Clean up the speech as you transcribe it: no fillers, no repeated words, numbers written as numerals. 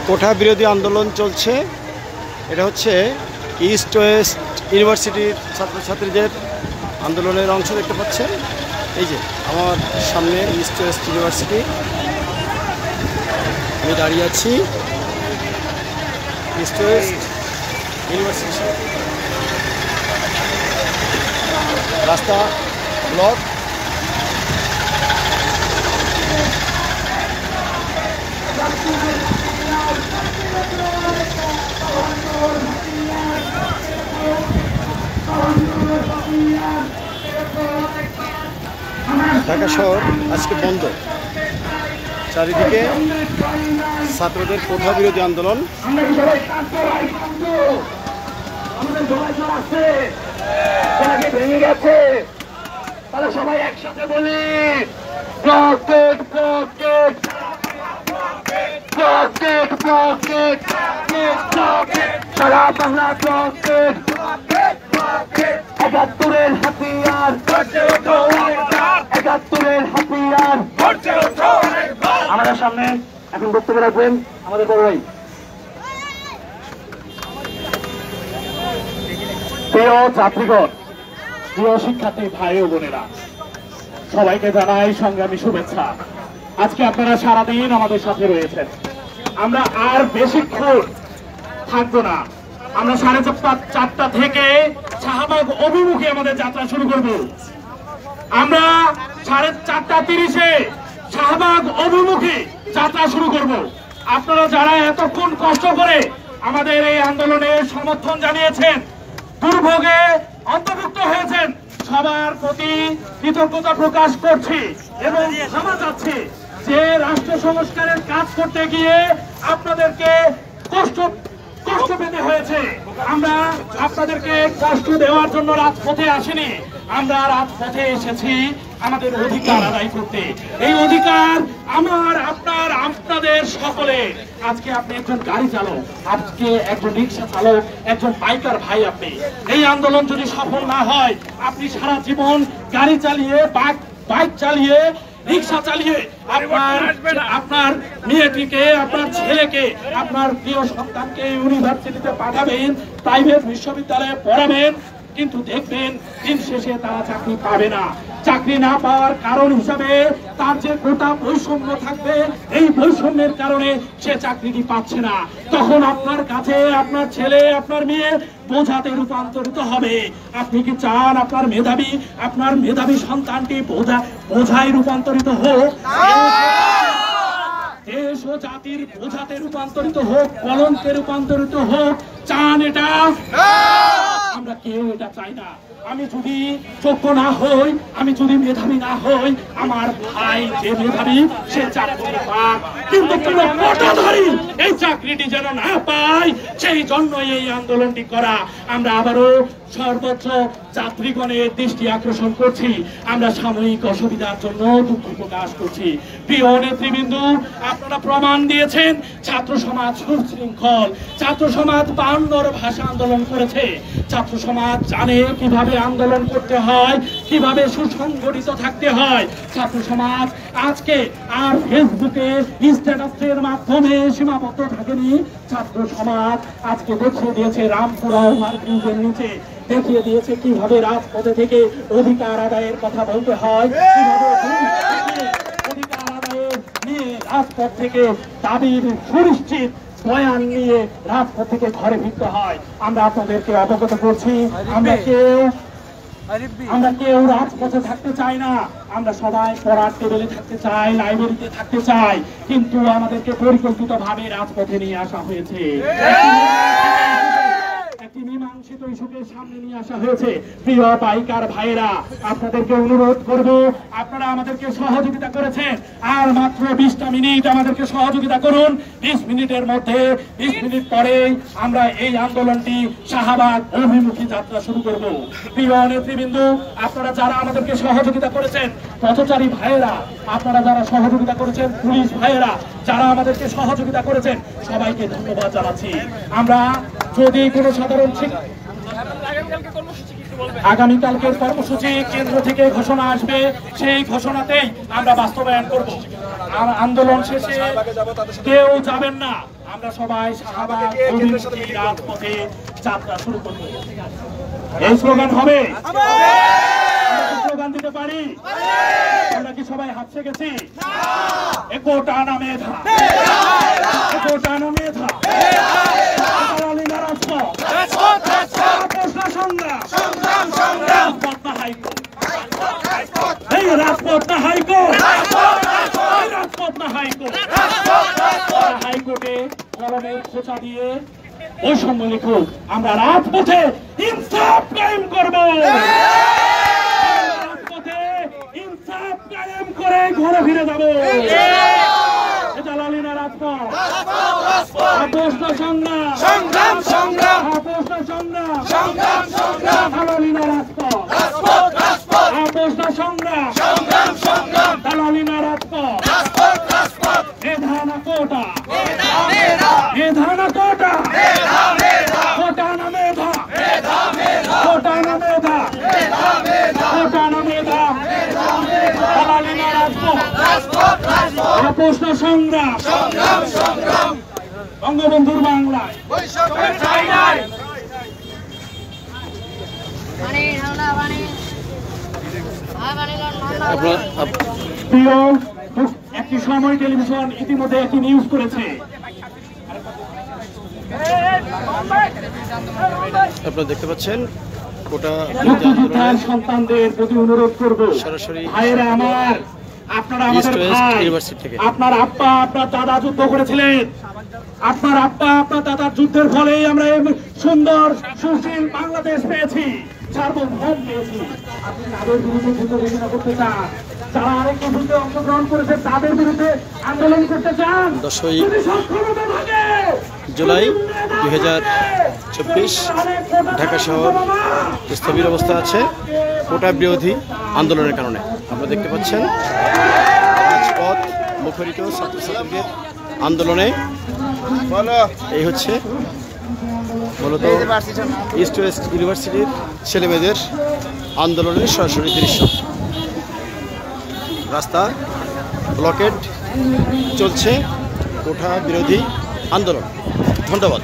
কোঠা বিরোধী আন্দোলন চলছে। এটা হচ্ছে ইস্ট ওয়েস্ট ইউনিভার্সিটির ছাত্রছাত্রীদের আন্দোলনের অংশ দেখতে পাচ্ছেন। এই যে আমার সামনে ইস্ট ওয়েস্ট ইউনিভার্সিটি, আমি দাঁড়িয়ে আছি ইস্ট ওয়েস্ট ইউনিভার্সিটি। রাস্তা ব্লক, ঢাকা শহর আজকে বন্ধ। চারিদিকে ছাত্রদের কোঠা বিরোধী আন্দোলন। ভেঙে গেছে, তাহলে সবাই একসাথে বলি সারা বাংলা একাত্তরের হাতিয়ার, একাত্তরের হাতিয়ার। আমাদের সামনে এখন বক্তব্য রাখবেন আমাদের বড় ভাই। প্রিয় ছাত্রীগণ, প্রিয় শিক্ষার্থী ভাই ও বোনেরা, সবাইকে জানাই সংগ্রামী শুভেচ্ছা। আজকে আপনারা সারাদিন আমাদের সাথে রয়েছেন। আমরা আর বেশিক্ষণ থাকবো না। আমরা 4:30 থেকে শাহবাগ অভিমুখে আমাদের যাত্রা শুরু করব। আমরা 4:30 শাহবাগ অভিমুখে যাত্রা শুরু করব। আপনারা যারা এতক্ষণ কষ্ট করে আমাদের এই আন্দোলনে সমর্থন জানিয়েছেন, দুর্ভোগে অন্তর্ভুক্ত হয়েছেন, সবার প্রতি কৃতজ্ঞতা প্রকাশ করছি এবং ক্ষমা চাচ্ছি যে রাষ্ট্র সংস্কারের কাজ করতে গিয়ে আপনাদেরকে কষ্ট পেতে হয়েছে। আমরা আপনাদেরকে কষ্ট দেওয়ার জন্য রাজপথে আসিনি, আমরা রাজপথে এসেছি আমাদের অধিকার আদায় করতে। এই অধিকার আমার, আপনাদের সকলে। আজকে আপনি একজন গাড়ি চালক, আজকে একজন রিক্সা চালক, একজন বাইকার ভাই। আপনি এই আন্দোলন যদি সফল না হয়, আপনি সারা জীবন গাড়ি চালিয়ে, বাইক চালিয়ে, রিক্সা চালিয়ে আপনার মেয়েটিকে, আপনার ছেলেকে, আপনার প্রিয় সন্তানকে ইউনিভার্সিটিতে পাঠাবেন, প্রাইভেট বিশ্ববিদ্যালয়ে পড়াবেন, কিন্তু দেখবেন দিন শেষে তারা চাকরি পাবে না। চাকরি না পাওয়ার কারণ হিসাবে তার যে কোটা বৈষম্য থাকবে, এই বৈষম্যের কারণে সে চাকরিটি পাচ্ছে না। তখন আপনার কাছে আপনার ছেলে, আপনার মেয়ে বোঝাতে রূপান্তরিত হবে। আপনি কি চান আপনার মেধাবী সন্তানটি বোঝায় রূপান্তরিত হোক? দেশ ও জাতির বোঝাতে রূপান্তরিত হোক, কলঙ্কে রূপান্তরিত হোক? চান এটা? আমরা কেউ এটা চাই না। আমি যদি যোগ্য না হই, আমি যদি মেধাবী না হই, আমার ভাই যে মেধাবী সে চাকরি পাক, কিন্তু কোনো পটাধারী এই চাকরিটি যেন না পায়, সেই জন্যই এই আন্দোলনটি করা। আমরা আবারও সর্বোচ্চ যাত্রীগণের দৃষ্টি আকর্ষণ করছি। আমরা সাময়িক অসুবিধার জন্য দুঃখ প্রকাশ করছি। প্রিয় নেতৃবৃন্দ, আপনারা প্রমাণ দিয়েছেন ছাত্র সমাজ সুশৃঙ্খল। ছাত্র সমাজ 52 ভাষা আন্দোলন করেছে। ছাত্র সমাজ জানে কিভাবে আন্দোলন করতে হয়, কিভাবে সুসংগঠিত থাকতে হয়। ছাত্র সমাজ আজকে আর ফেসবুকে স্ট্যাটাসের মাধ্যমে সীমাবদ্ধ থাকেনি। ছাত্র সমাজ আজকে দেখিয়ে দিয়েছে রামপুরা ওভারব্রিজের নিচে, দেখিয়ে দিয়েছে কিভাবে রাজপথে থেকে অধিকার আদায়ের কথা বলতে হয়, কিভাবে অধিকার আদায়ের নিয়ে রাজপথ থেকে দাবির সুনিশ্চিত বয়ান নিয়ে রাজপথ থেকে ঘরে ফিরতে হয়। আমরা আপনাদেরকে অবগত করছি, আমরা কেউ রাজপথে থাকতে চাই না। আমরা সবাই পড়ার টেবিলে থাকতে চাই, লাইব্রেরিতে থাকতে চাই, কিন্তু আমাদেরকে পরিকল্পিতভাবে রাজপথে নিয়ে আসা হয়েছে। একটি মীমাংসিত ইস্যুকে সামনে নিয়ে আসা হয়েছে। প্রিয় বাইকার ভাইয়েরা, আপনাদেরকে অনুরোধ করব, আপনারা আমাদেরকে সহযোগিতা করেছেন, আর মাত্র 20টা মিনিট আমাদেরকে সহযোগিতা করুন। 20 মিনিটের মধ্যে, 20 মিনিট পরেই আমরা এই আন্দোলনটি শাহবাগ অভিমুখী যাত্রা শুরু করব। প্রিয় নেতৃবৃন্দ, আপনারা যারা আমাদেরকে সহযোগিতা করেছেন, পথচারী ভাইয়েরা, আপনারা যারা সহযোগিতা করেছেন, পুলিশ ভাইয়েরা যারা আমাদেরকে সহযোগিতা করেছেন, সবাইকে ধন্যবাদ জানাচ্ছি। আমরা যদি কোনো সাধারণ আগামীকালকের কর্মসূচি কেন্দ্র থেকে ঘোষণা আসবে, সেই ঘোষণাতেই আমরা বাস্তবায়ন করব। আর আন্দোলন শেষে কেউ যাবেন না, আমরা সবাই শাহবাগ অভিমুখী রাজপথে যাত্রা শুরু করব। এই স্লোগান হবে, স্লোগান দিতে পারি? আমরা কি সবাই হাত ছেকেছি? একোটানা মেধা, একোটানা মেধা, হাইকোর্টে কলমের খোঁচা দিয়ে বৈষম্য লিখুক, আমরা রাজপথে ইনসাফ কায়েম করব। রাজপথে ইনসাফ কায়েম করে ঘরে ফিরে যাব। দালালিনা রাজপথ, আপোষ সংগ্রাম, সংগ্রাম সংগ্রাম, আপোষ সংগ্রাম, সংগ্রাম সংগ্রাম, দালালিনা রাজপথ, রাজপথ রাজপথ, আপোষ সংগ্রাম, সংগ্রাম সংগ্রাম, দালালিনা রাজপথ, রাজপথ রাজপথ, মেধা না কোটা, মেধা মেধা, মেধা না কোটা, মেধা মেধা, কোটা না মেধা, মেধা মেধা, কোটা না মেধা, মেধা মেধা, কোটা না মেধা, মেধা মেধা, দালালিনা রাজপথ, রাজপথ রাজপথ, আপোষ সংগ্রাম, সংগ্রাম সংগ্রাম, বঙ্গবন্ধুর বাংলায় বৈষম্যের ঠাঁই নাই। একটি সময় টেলিভিশন ইতিমধ্যে একটি নিউজ করেছে, আপনারা দেখতে পাচ্ছেন কোটা মুক্তিযোদ্ধার সন্তানদের প্রতি অনুরোধ করবো, সরাসরি ভাইয়েরা আমার, আপনারা আমাদের ভাই, আপনার আব্বা আপনার দাদা যুদ্ধ করেছিলেন, আপনার আব্বা আপনার দাদার যুদ্ধের ফলেই আমরা এই সুন্দর সুশীল বাংলাদেশ পেয়েছি, সার্বভৌম পেয়েছি। আপনি তাদের বিরুদ্ধে যুদ্ধ ঘোষণা করতে চান, যারা আরেকটি যুদ্ধে অংশগ্রহণ করেছে তাদের বিরুদ্ধে আন্দোলন করতে চান? 10ই জুলাই 2024 ঢাকা শহর স্থবির অবস্থা আছে কোটা বিরোধী আন্দোলনের কারণে। আপনারা দেখতে পাচ্ছেন রাজপথ মুখরিত ছাত্রছাত্রীদের আন্দোলনে। এই হচ্ছে মূলত ইস্ট ওয়েস্ট ইউনিভার্সিটির ছেলেমেয়েদের আন্দোলনের সরাসরি দৃশ্য। রাস্তা ব্লকেড চলছে কোটা বিরোধী আন্দোলন। ধন্যবাদ।